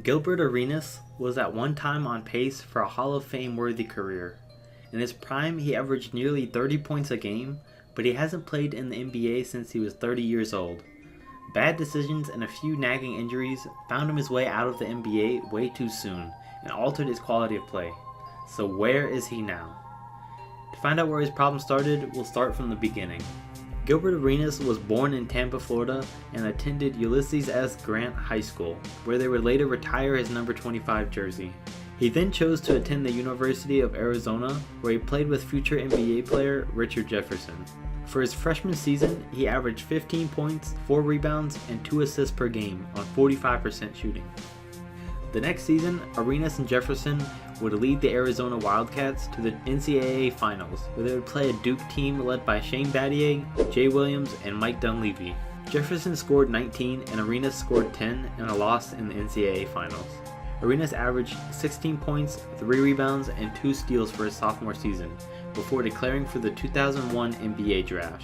Gilbert Arenas was at one time on pace for a Hall of Fame worthy career. In his prime, he averaged nearly 30 points a game, but he hasn't played in the NBA since he was 30 years old. Bad decisions and a few nagging injuries found him his way out of the NBA way too soon and altered his quality of play. So where is he now? To find out where his problem started, we'll start from the beginning. Gilbert Arenas was born in Tampa, Florida, and attended Ulysses S. Grant High School, where they would later retire his number 25 jersey. He then chose to attend the University of Arizona, where he played with future NBA player Richard Jefferson. For his freshman season, he averaged 15 points, 4 rebounds, and 2 assists per game on 45% shooting. The next season, Arenas and Jefferson would lead the Arizona Wildcats to the NCAA Finals, where they would play a Duke team led by Shane Battier, Jay Williams, and Mike Dunleavy. Jefferson scored 19 and Arenas scored 10 in a loss in the NCAA Finals. Arenas averaged 16 points, 3 rebounds, and 2 steals for his sophomore season, before declaring for the 2001 NBA Draft.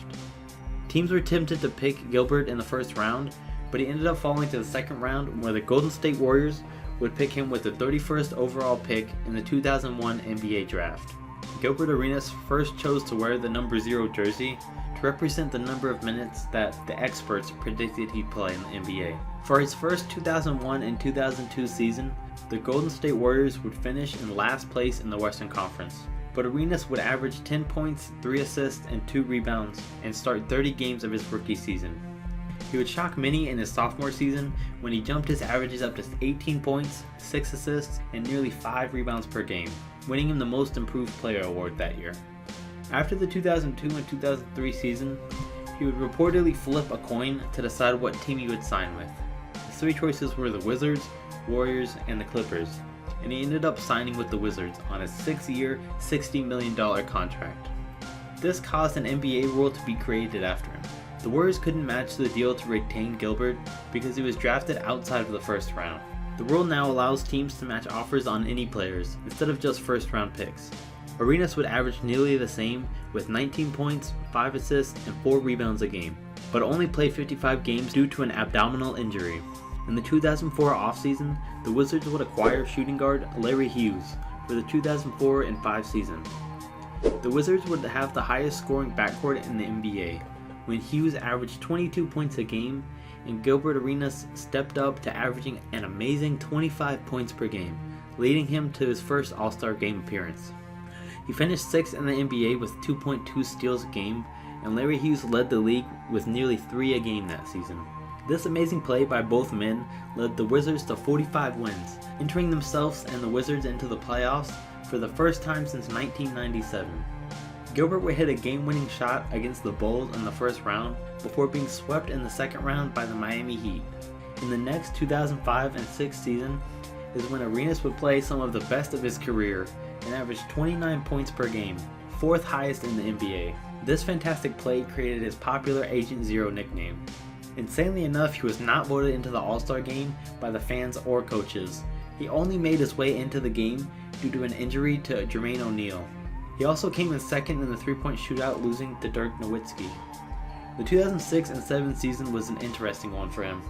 Teams were tempted to pick Gilbert in the first round, but he ended up falling to the second round, where the Golden State Warriors would pick him with the 31st overall pick in the 2001 NBA Draft. Gilbert Arenas first chose to wear the number 0 jersey to represent the number of minutes that the experts predicted he'd play in the NBA. For his first 2001 and 2002 season, the Golden State Warriors would finish in last place in the Western Conference, but Arenas would average 10 points, 3 assists, and 2 rebounds and start 30 games of his rookie season. He would shock many in his sophomore season when he jumped his averages up to 18 points, 6 assists, and nearly 5 rebounds per game, winning him the Most Improved Player award that year. After the 2002 and 2003 season, he would reportedly flip a coin to decide what team he would sign with. His 3 choices were the Wizards, Warriors, and the Clippers, and he ended up signing with the Wizards on a 6-year, $60 million contract. This caused an NBA rule to be created after him. The Warriors couldn't match the deal to retain Gilbert because he was drafted outside of the first round. The rule now allows teams to match offers on any players, instead of just first round picks. Arenas would average nearly the same, with 19 points, 5 assists, and 4 rebounds a game, but only played 55 games due to an abdominal injury. In the 2004 offseason, the Wizards would acquire shooting guard Larry Hughes for the 2004 and 5 season. The Wizards would have the highest scoring backcourt in the NBA, when Hughes averaged 22 points a game, and Gilbert Arenas stepped up to averaging an amazing 25 points per game, leading him to his first All-Star game appearance. He finished 6th in the NBA with 2.2 steals a game, and Larry Hughes led the league with nearly 3 a game that season. This amazing play by both men led the Wizards to 45 wins, entering themselves and the Wizards into the playoffs for the first time since 1997. Gilbert would hit a game-winning shot against the Bulls in the first round before being swept in the second round by the Miami Heat. In the next 2005 and 6 season is when Arenas would play some of the best of his career and averaged 29 points per game, 4th highest in the NBA. This fantastic play created his popular Agent Zero nickname. Insanely enough, he was not voted into the All-Star game by the fans or coaches. He only made his way into the game due to an injury to Jermaine O'Neal. He also came in second in the 3-point shootout, losing to Dirk Nowitzki. The 2006 and 7 season was an interesting one for him.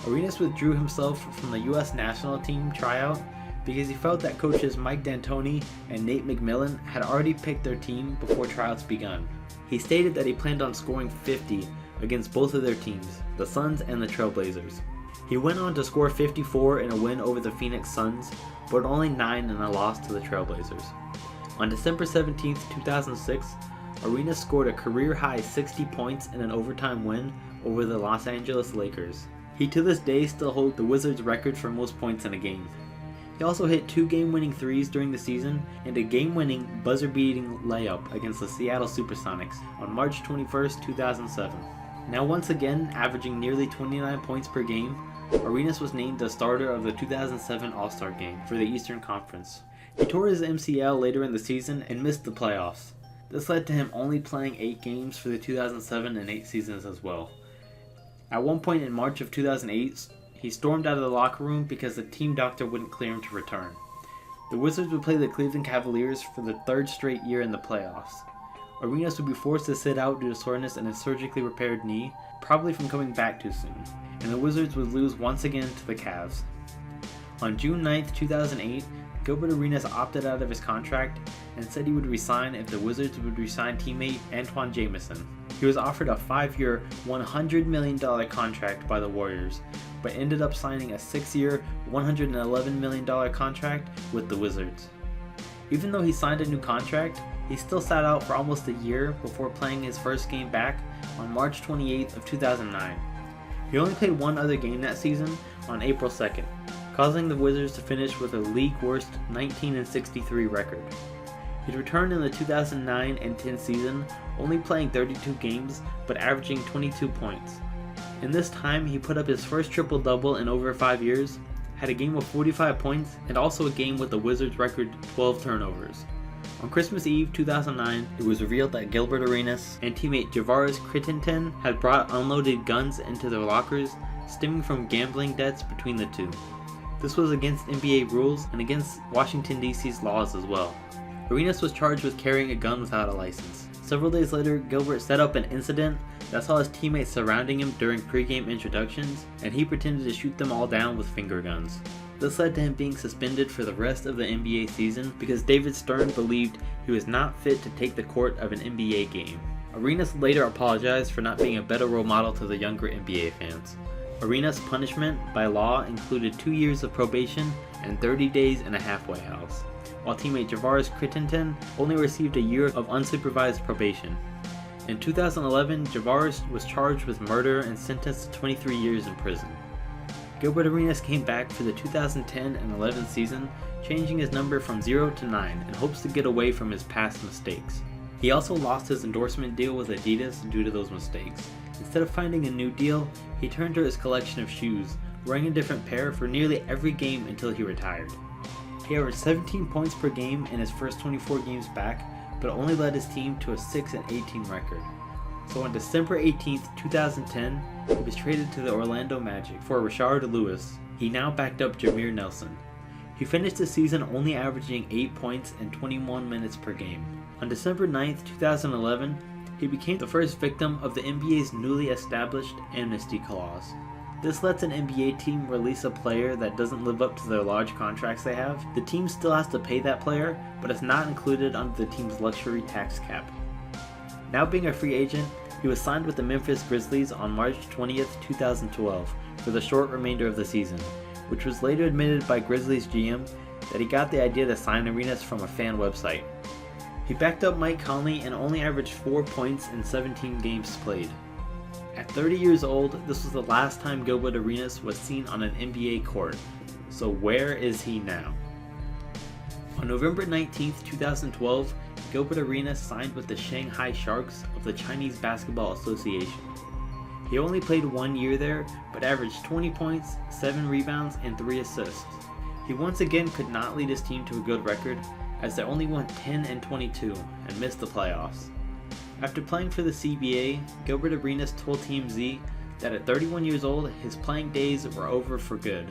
Arenas withdrew himself from the U.S. national team tryout because he felt that coaches Mike D'Antoni and Nate McMillan had already picked their team before tryouts begun. He stated that he planned on scoring 50 against both of their teams, the Suns and the Trailblazers. He went on to score 54 in a win over the Phoenix Suns, but only 9 in a loss to the Trailblazers. On December 17, 2006, Arenas scored a career-high 60 points in an overtime win over the Los Angeles Lakers. He to this day still holds the Wizards' record for most points in a game. He also hit 2 game-winning threes during the season and a game-winning, buzzer-beating layup against the Seattle Supersonics on March 21, 2007. Now once again averaging nearly 29 points per game, Arenas was named the starter of the 2007 All-Star Game for the Eastern Conference. He tore his MCL later in the season and missed the playoffs. This led to him only playing 8 games for the 2007 and 8 seasons as well. At one point in March of 2008, he stormed out of the locker room because the team doctor wouldn't clear him to return. The Wizards would play the Cleveland Cavaliers for the 3rd straight year in the playoffs. Arenas would be forced to sit out due to soreness in his surgically repaired knee, probably from coming back too soon, and the Wizards would lose once again to the Cavs. On June 9, 2008, Gilbert Arenas opted out of his contract and said he would resign if the Wizards would resign teammate Antawn Jamison. He was offered a 5-year, $100 million contract by the Warriors, but ended up signing a 6-year, $111 million contract with the Wizards. Even though he signed a new contract, he still sat out for almost a year before playing his first game back on March 28th of 2009. He only played one other game that season on April 2nd, causing the Wizards to finish with a league-worst 19-63 record. He returned in the 2009 and 10 season, only playing 32 games but averaging 22 points. In this time, he put up his first triple-double in over 5 years, had a game of 45 points, and also a game with the Wizards' record 12 turnovers. On Christmas Eve 2009, it was revealed that Gilbert Arenas and teammate Javaris Crittenton had brought unloaded guns into their lockers, stemming from gambling debts between the two. This was against NBA rules and against Washington, D.C.'s laws as well. Arenas was charged with carrying a gun without a license. Several days later, Gilbert set up an incident that saw his teammates surrounding him during pregame introductions, and he pretended to shoot them all down with finger guns. This led to him being suspended for the rest of the NBA season because David Stern believed he was not fit to take the court of an NBA game. Arenas later apologized for not being a better role model to the younger NBA fans. Arenas' punishment by law included 2 years of probation and 30 days in a halfway house, while teammate Javaris Crittenton only received a year of unsupervised probation. In 2011, Javaris was charged with murder and sentenced to 23 years in prison. Gilbert Arenas came back for the 2010 and 11 season, changing his number from 0 to 9 in hopes to get away from his past mistakes. He also lost his endorsement deal with Adidas due to those mistakes. Instead of finding a new deal, he turned to his collection of shoes, wearing a different pair for nearly every game until he retired. He averaged 17 points per game in his first 24 games back, but only led his team to a 6-18 record. So on December 18, 2010, he was traded to the Orlando Magic for Rashard Lewis. He now backed up Jameer Nelson. He finished the season only averaging 8 points and 21 minutes per game. On December 9, 2011, he became the first victim of the NBA's newly established amnesty clause. This lets an NBA team release a player that doesn't live up to their large contracts they have. The team still has to pay that player, but it's not included under the team's luxury tax cap. Now being a free agent, he was signed with the Memphis Grizzlies on March 20th, 2012 for the short remainder of the season, which was later admitted by Grizzlies GM that he got the idea to sign Arenas from a fan website. He backed up Mike Conley and only averaged 4 points in 17 games played. At 30 years old, this was the last time Gilbert Arenas was seen on an NBA court. So where is he now? On November 19, 2012, Gilbert Arenas signed with the Shanghai Sharks of the Chinese Basketball Association. He only played 1 year there, but averaged 20 points, 7 rebounds, and 3 assists. He once again could not lead his team to a good record, as they only went 10-22 and missed the playoffs. After playing for the CBA, Gilbert Arenas told TMZ that at 31 years old, his playing days were over for good,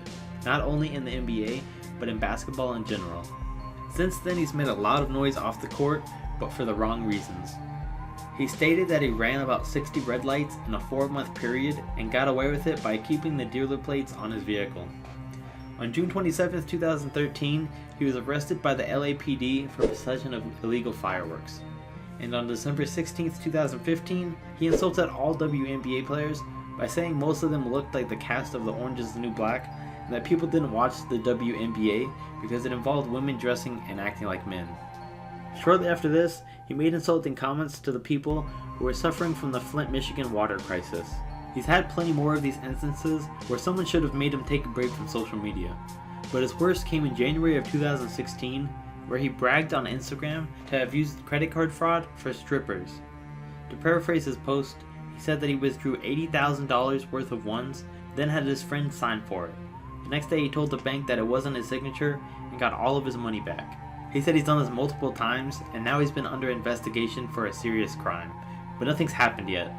not only in the NBA, but in basketball in general. Since then, he's made a lot of noise off the court, but for the wrong reasons. He stated that he ran about 60 red lights in a 4-month period and got away with it by keeping the dealer plates on his vehicle. On June 27, 2013, he was arrested by the LAPD for possession of illegal fireworks. And on December 16, 2015, he insulted all WNBA players by saying most of them looked like the cast of The Orange is the New Black, and that people didn't watch the WNBA because it involved women dressing and acting like men. Shortly after this, he made insulting comments to the people who were suffering from the Flint, Michigan water crisis. He's had plenty more of these instances where someone should have made him take a break from social media. But his worst came in January of 2016, where he bragged on Instagram to have used credit card fraud for strippers. To paraphrase his post, he said that he withdrew $80,000 worth of ones, then had his friend sign for it. The next day he told the bank that it wasn't his signature and got all of his money back. He said he's done this multiple times and now he's been under investigation for a serious crime, but nothing's happened yet.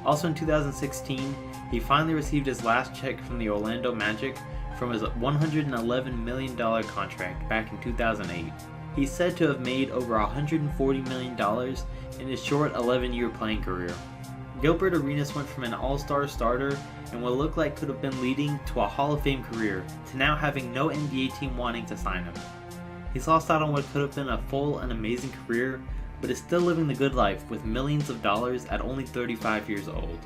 Also in 2016, he finally received his last check from the Orlando Magic from his $111 million contract back in 2008. He's said to have made over $140 million in his short 11-year playing career. Gilbert Arenas went from an all-star starter and what looked like could have been leading to a Hall of Fame career to now having no NBA team wanting to sign him. He's lost out on what could have been a full and amazing career, but is still living the good life with millions of dollars at only 35 years old.